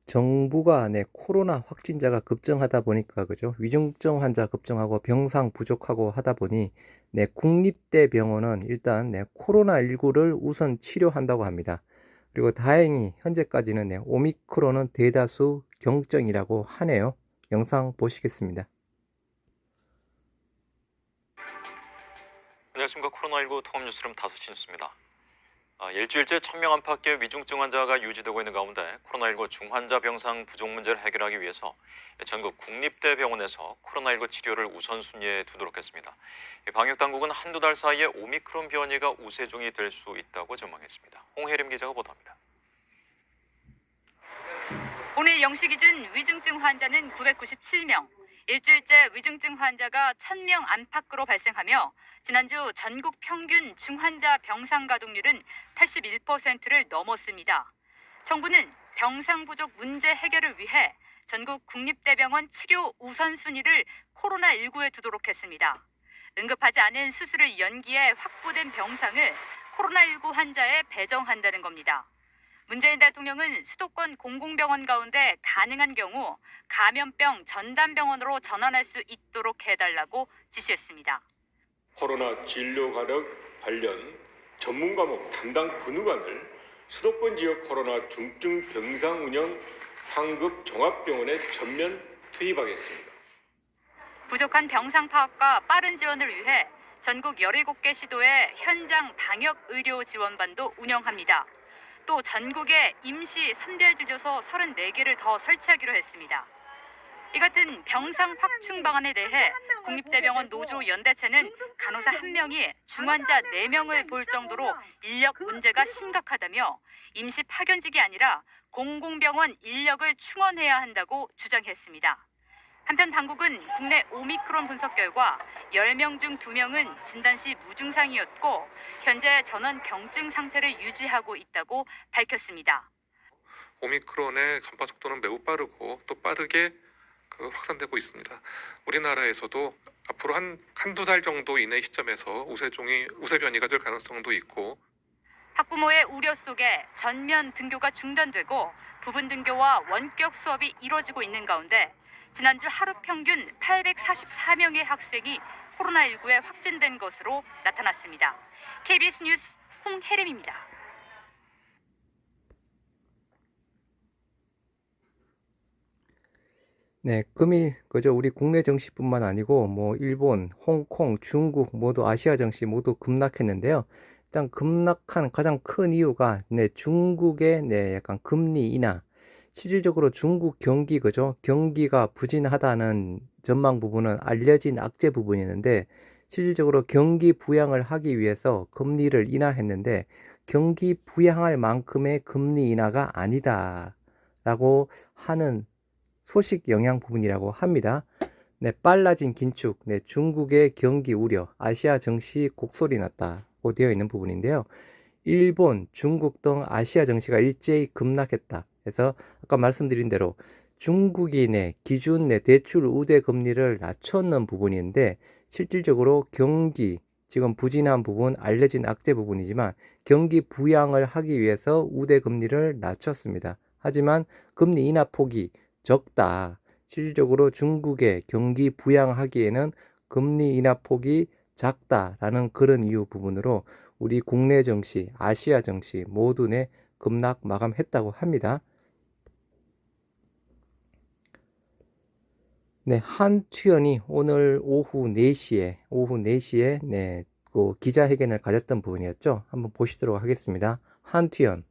정부가 코로나 확진자가 급증하다 보니까 그죠? 위중증 환자 급증하고 병상 부족하고 하다 보니 국립대병원은 일단 코로나19를 우선 치료한다고 합니다. 그리고 다행히 현재까지는 오미크론은 대다수 경증이라고 하네요. 영상 보시겠습니다. 안녕하십니까. 코로나19 통합뉴스룸 5시 뉴스입니다. 일주일째 1000명 안팎의 위중증 환자가 유지되고 있는 가운데 코로나19 중환자 병상 부족 문제를 해결하기 위해서 전국 국립대병원에서 코로나19 치료를 우선순위에 두도록 했습니다. 방역당국은 한두 달 사이에 오미크론 변이가 우세종이 될 수 있다고 전망했습니다. 홍혜림 기자가 보도합니다. 오늘 0시 기준 위중증 환자는 997명. 일주일째 위중증 환자가 1000명 안팎으로 발생하며 지난주 전국 평균 중환자 병상 가동률은 81%를 넘었습니다. 정부는 병상 부족 문제 해결을 위해 전국 국립대병원 치료 우선순위를 코로나19에 두도록 했습니다. 응급하지 않은 수술을 연기해 확보된 병상을 코로나19 환자에 배정한다는 겁니다. 문재인 대통령은 수도권 공공병원 가운데 가능한 경우 감염병 전담병원으로 전환할 수 있도록 해달라고 지시했습니다. 코로나 진료 가력 관련 전문 과목 담당 근무관을 수도권 지역 코로나 중증 병상 운영 상급 종합병원에 전면 투입하겠습니다. 부족한 병상 파악과 빠른 지원을 위해 전국 17개 시도에 현장 방역 의료 지원반도 운영합니다. 또 전국에 임시 선별진료소 34개를 더 설치하기로 했습니다. 이 같은 병상 확충 방안에 대해 국립대병원 노조 연대체는 간호사 1명이 중환자 4명을 볼 정도로 인력 문제가 심각하다며 임시 파견직이 아니라 공공병원 인력을 충원해야 한다고 주장했습니다. 한편 당국은 국내 오미크론 분석 결과 10명 중 2명은 진단 시 무증상이었고 현재 전원 경증 상태를 유지하고 있다고 밝혔습니다. 오미크론의 전파 속도는 매우 빠르고 또 빠르게 확산되고 있습니다. 우리나라에서도 앞으로 한두 달 정도 이내 시점에서 우세 변이가 될 가능성도 있고 학부모의 우려 속에 전면 등교가 중단되고 부분 등교와 원격 수업이 이뤄지고 있는 가운데 지난주 하루 평균 844명의 학생이 코로나19에 확진된 것으로 나타났습니다. KBS 뉴스 홍혜림입니다. 금일 그저 우리 국내 증시뿐만 아니고 일본, 홍콩, 중국 모두 아시아 증시 모두 급락했는데요. 일단 급락한 가장 큰 이유가 중국의 약간 금리 인하. 실질적으로 중국 경기 그죠? 경기가 부진하다는 전망 부분은 알려진 악재 부분이었는데 실질적으로 경기 부양을 하기 위해서 금리를 인하했는데 경기 부양할 만큼의 금리 인하가 아니다라고 하는 소식 영향 부분이라고 합니다. 빨라진 긴축, 중국의 경기 우려, 아시아 증시 곡소리 났다고 되어 있는 부분인데요. 일본, 중국 등 아시아 증시가 일제히 급락했다. 그래서 아까 말씀드린 대로 중국이 기준 대출 우대 금리를 낮췄는 부분인데 실질적으로 경기 지금 부진한 부분 알려진 악재 부분이지만 경기 부양을 하기 위해서 우대 금리를 낮췄습니다. 하지만 금리 인하 폭이 적다. 실질적으로 중국의 경기 부양하기에는 금리 인하 폭이 작다라는 그런 이유 부분으로 우리 국내 증시, 아시아 증시 모두 급락 마감했다고 합니다. 한투연이 오늘 오후 4시에 그 기자회견을 가졌던 부분이었죠. 한번 보시도록 하겠습니다. 한투연,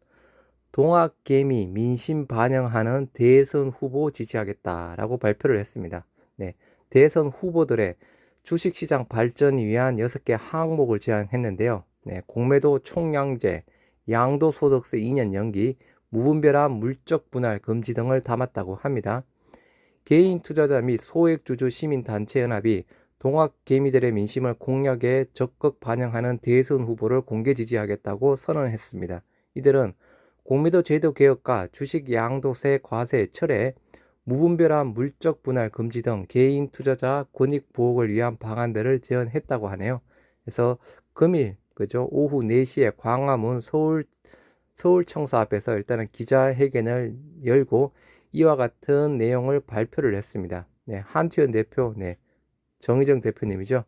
동학개미 민심 반영하는 대선 후보 지지하겠다라고 발표를 했습니다. 대선 후보들의 주식시장 발전을 위한 6개 항목을 제안했는데요. 공매도 총량제, 양도소득세 2년 연기, 무분별한 물적 분할 금지 등을 담았다고 합니다. 개인 투자자 및 소액주주 시민단체연합이 동학개미들의 민심을 공약에 적극 반영하는 대선 후보를 공개 지지하겠다고 선언했습니다. 이들은 공매도 제도 개혁과 주식 양도세 과세 철회, 무분별한 물적 분할 금지 등 개인 투자자 권익 보호를 위한 방안들을 제안했다고 하네요. 그래서 금일 그죠 오후 4시에 광화문 서울청사 앞에서 일단은 기자회견을 열고 이와 같은 내용을 발표를 했습니다. 네, 한투현 대표, 네, 정의정 대표님이죠.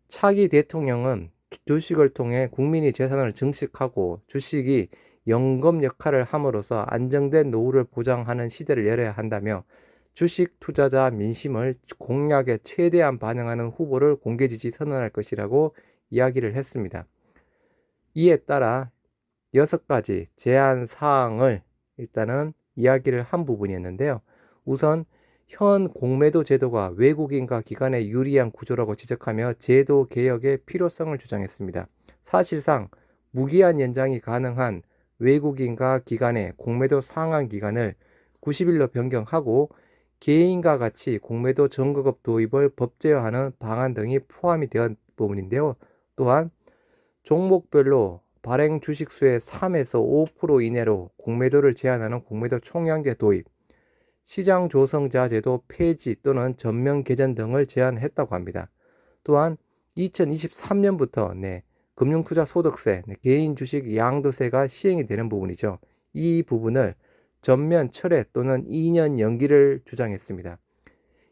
차기 대통령은 주식을 통해 국민이 재산을 증식하고 주식이 연금 역할을 함으로써 안정된 노후를 보장하는 시대를 열어야 한다며 주식 투자자 민심을 공략에 최대한 반영하는 후보를 공개 지지 선언할 것이라고 이야기를 했습니다. 이에 따라 6가지 제안 사항을 일단은 이야기를 한 부분이었는데요. 우선 현 공매도 제도가 외국인과 기관에 유리한 구조라고 지적하며 제도 개혁의 필요성을 주장했습니다. 사실상 무기한 연장이 가능한 외국인과 기관의 공매도 상한 기간을 90일로 변경하고 개인과 같이 공매도 전거급 도입을 법제화하는 방안 등이 포함이 되었 부분인데요. 또한 종목별로 발행 주식수의 3에서 5% 이내로 공매도를 제한하는 공매도 총량제 도입, 시장 조성자 제도 폐지 또는 전면 개전 등을 제안했다고 합니다. 또한 2023년부터 금융투자소득세, 개인 주식 양도세가 시행이 되는 부분이죠. 이 부분을 전면 철회 또는 2년 연기를 주장했습니다.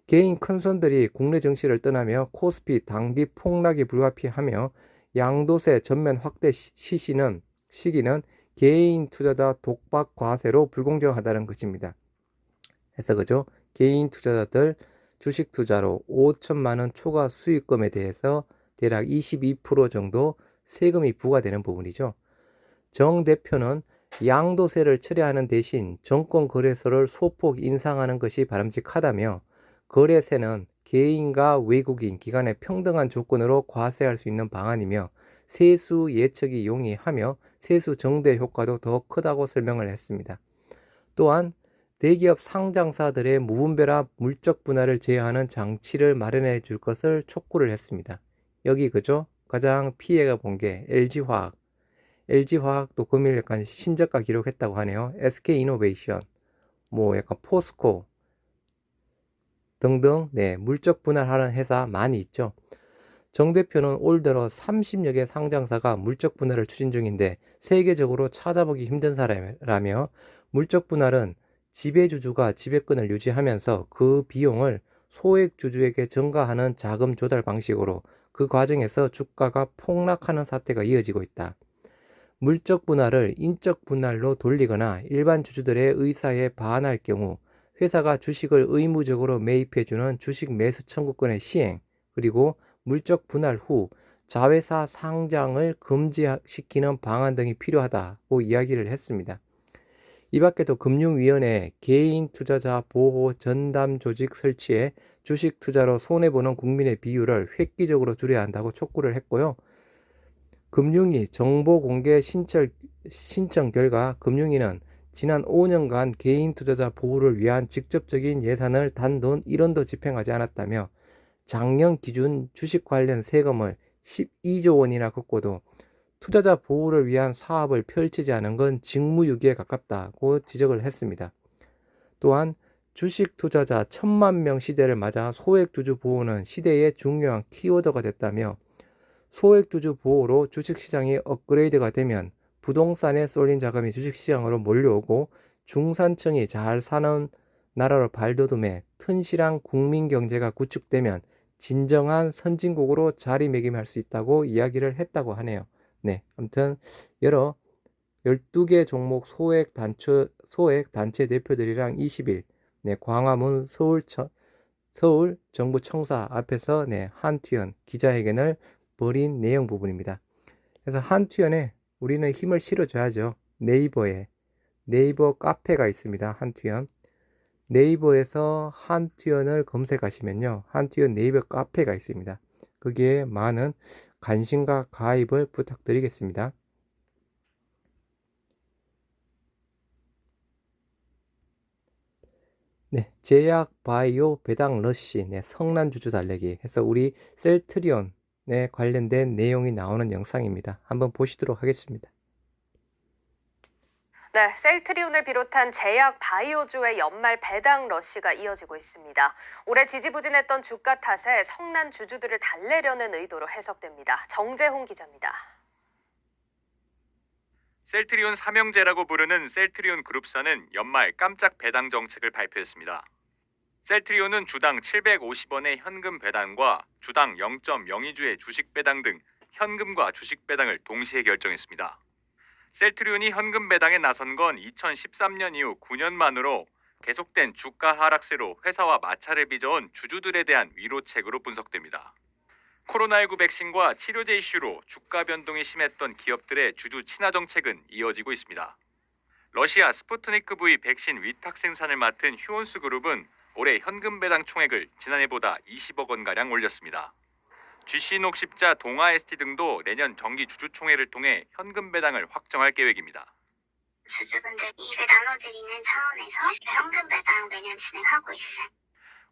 개인 큰손들이 국내 증시를 떠나며 코스피 단기 폭락이 불가피하며 양도세 전면 확대 시기는 개인 투자자 독박 과세로 불공정하다는 것입니다. 그래서 그죠? 개인 투자자들 주식 투자로 5천만 원 초과 수익금에 대해서 대략 22% 정도 세금이 부과되는 부분이죠. 정 대표는 양도세를 철회하는 대신 정권거래소를 소폭 인상하는 것이 바람직하다며 거래세는 개인과 외국인, 기관의 평등한 조건으로 과세할 수 있는 방안이며 세수 예측이 용이하며 세수 정대 효과도 더 크다고 설명을 했습니다. 또한 대기업 상장사들의 무분별한 물적 분할을 제어하는 장치를 마련해 줄 것을 촉구를 했습니다. 여기 그죠? 가장 피해가 본 게 LG화학도 금일 약간 신저가 기록했다고 하네요. SK이노베이션, 약간 포스코 등등 물적 분할하는 회사 많이 있죠. 정 대표는 올 들어 30여 개 상장사가 물적 분할을 추진 중인데 세계적으로 찾아보기 힘든 사례라며 물적 분할은 지배주주가 지배권을 유지하면서 그 비용을 소액주주에게 전가하는 자금 조달 방식으로 그 과정에서 주가가 폭락하는 사태가 이어지고 있다. 물적 분할을 인적 분할로 돌리거나 일반 주주들의 의사에 반할 경우 회사가 주식을 의무적으로 매입해주는 주식 매수 청구권의 시행, 그리고 물적 분할 후 자회사 상장을 금지시키는 방안 등이 필요하다고 이야기를 했습니다. 이 밖에도 금융위원회 개인 투자자 보호 전담 조직 설치해 주식 투자로 손해보는 국민의 비율을 획기적으로 줄여야 한다고 촉구를 했고요. 금융위 정보 공개 신청 결과 금융위는 지난 5년간 개인 투자자 보호를 위한 직접적인 예산을 단돈 1원도 집행하지 않았다며 작년 기준 주식 관련 세금을 12조 원이나 걷고도 투자자 보호를 위한 사업을 펼치지 않은 건 직무유기에 가깝다고 지적을 했습니다. 또한 주식 투자자 1,000만 명 시대를 맞아 소액주주 보호는 시대의 중요한 키워드가 됐다며 소액주주 보호로 주식시장이 업그레이드가 되면 부동산에 쏠린 자금이 주식시장으로 몰려오고 중산층이 잘 사는 나라로 발돋움해 튼실한 국민경제가 구축되면 진정한 선진국으로 자리매김할 수 있다고 이야기를 했다고 하네요. 아무튼 여러 12개 종목 소액 단체 대표들이랑 20일 광화문 서울 정부청사 앞에서 한투현 기자회견을 벌인 내용 부분입니다. 그래서 한투현에 우리는 힘을 실어줘야죠. 네이버 카페가 있습니다. 한투현. 네이버에서 한투현을 검색하시면요. 한투현 네이버 카페가 있습니다. 거기에 많은 관심과 가입을 부탁드리겠습니다. 제약 바이오 배당 러시 성난 주주 달래기 해서 우리 셀트리온에 관련된 내용이 나오는 영상입니다. 한번 보시도록 하겠습니다. 셀트리온을 비롯한 제약 바이오주의 연말 배당 러시가 이어지고 있습니다. 올해 지지부진했던 주가 탓에 성난 주주들을 달래려는 의도로 해석됩니다. 정재홍 기자입니다. 셀트리온 삼형제라고 부르는 셀트리온 그룹사는 연말 깜짝 배당 정책을 발표했습니다. 셀트리온은 주당 750원의 현금 배당과 주당 0.02주의 주식 배당 등 현금과 주식 배당을 동시에 결정했습니다. 셀트리온이 현금 배당에 나선 건 2013년 이후 9년 만으로 계속된 주가 하락세로 회사와 마찰을 빚어온 주주들에 대한 위로책으로 분석됩니다. 코로나19 백신과 치료제 이슈로 주가 변동이 심했던 기업들의 주주 친화 정책은 이어지고 있습니다. 러시아 스푸트니크 V 백신 위탁 생산을 맡은 휴온스 그룹은 올해 현금 배당 총액을 지난해보다 20억 원가량 올렸습니다. GC녹십자, 동아ST 등도 내년 정기 주주총회를 통해 현금 배당을 확정할 계획입니다. 주주분들 이익을 나눠드리는 차원에서 현금 배당 매년 진행하고 있어요.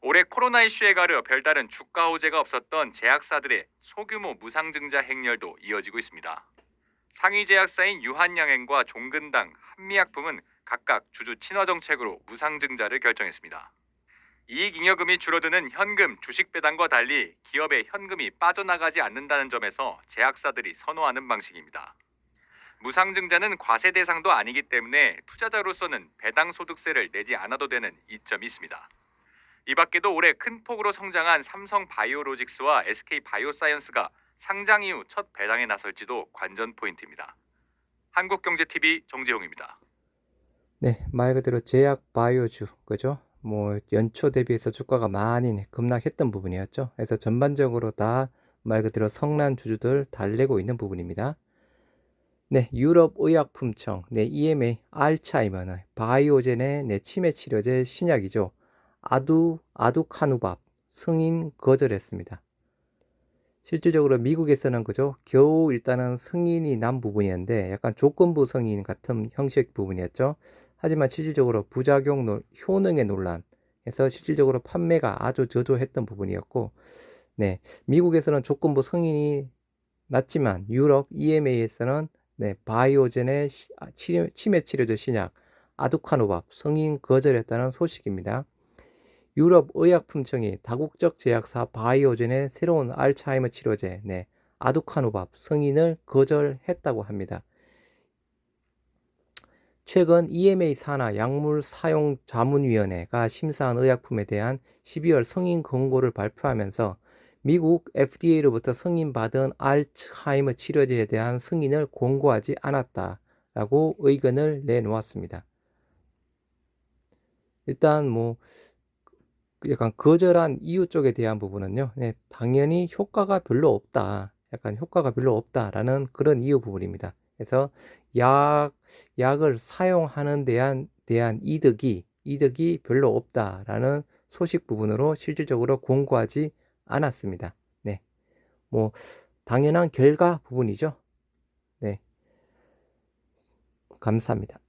올해 코로나 이슈에 가려 별다른 주가 호재가 없었던 제약사들의 소규모 무상증자 행렬도 이어지고 있습니다. 상위 제약사인 유한양행과 종근당, 한미약품은 각각 주주 친화 정책으로 무상증자를 결정했습니다. 이익잉여금이 줄어드는 현금, 주식 배당과 달리 기업의 현금이 빠져나가지 않는다는 점에서 제약사들이 선호하는 방식입니다. 무상증자는 과세 대상도 아니기 때문에 투자자로서는 배당 소득세를 내지 않아도 되는 이점이 있습니다. 이 밖에도 올해 큰 폭으로 성장한 삼성 바이오로직스와 SK 바이오사이언스가 상장 이후 첫 배당에 나설지도 관전 포인트입니다. 한국경제TV 정재용입니다. 네, 말 그대로 제약 바이오주, 그죠? 뭐 연초 대비해서 주가가 많이 급락했던 부분이었죠. 그래서 전반적으로 다 말 그대로 성난 주주들 달래고 있는 부분입니다. 네, 유럽 의약품청, 네, EMA, 알츠하이머는 바이오젠의 치매 치료제 신약이죠. 아두카누밥 승인 거절했습니다. 실질적으로 미국에서는 그죠, 겨우 일단은 승인이 난 부분이었는데 약간 조건부 승인 같은 형식 부분이었죠. 하지만 실질적으로 부작용 효능의 논란에서 실질적으로 판매가 아주 저조했던 부분이었고, 네, 미국에서는 조건부 승인이 났지만 유럽 EMA에서는 네, 바이오젠의 치매 치료제 신약 아두카누밥 승인 거절했다는 소식입니다. 유럽 의약품청이 다국적 제약사 바이오젠의 새로운 알츠하이머 치료제 네, 아두카누밥 승인을 거절했다고 합니다. 최근 EMA 산하 약물사용자문위원회가 심사한 의약품에 대한 12월 승인 권고를 발표하면서 미국 FDA로부터 승인받은 알츠하이머 치료제에 대한 승인을 권고하지 않았다라고 의견을 내놓았습니다. 일단 뭐 약간 거절한 이유 쪽에 대한 부분은요, 네, 당연히 효과가 별로 없다, 약간 효과가 별로 없다라는 그런 이유 부분입니다. 그래서 약을 사용하는 대한 이득이 별로 없다라는 소식 부분으로 실질적으로 권고하지 않았습니다. 네, 뭐 당연한 결과 부분이죠. 네, 감사합니다.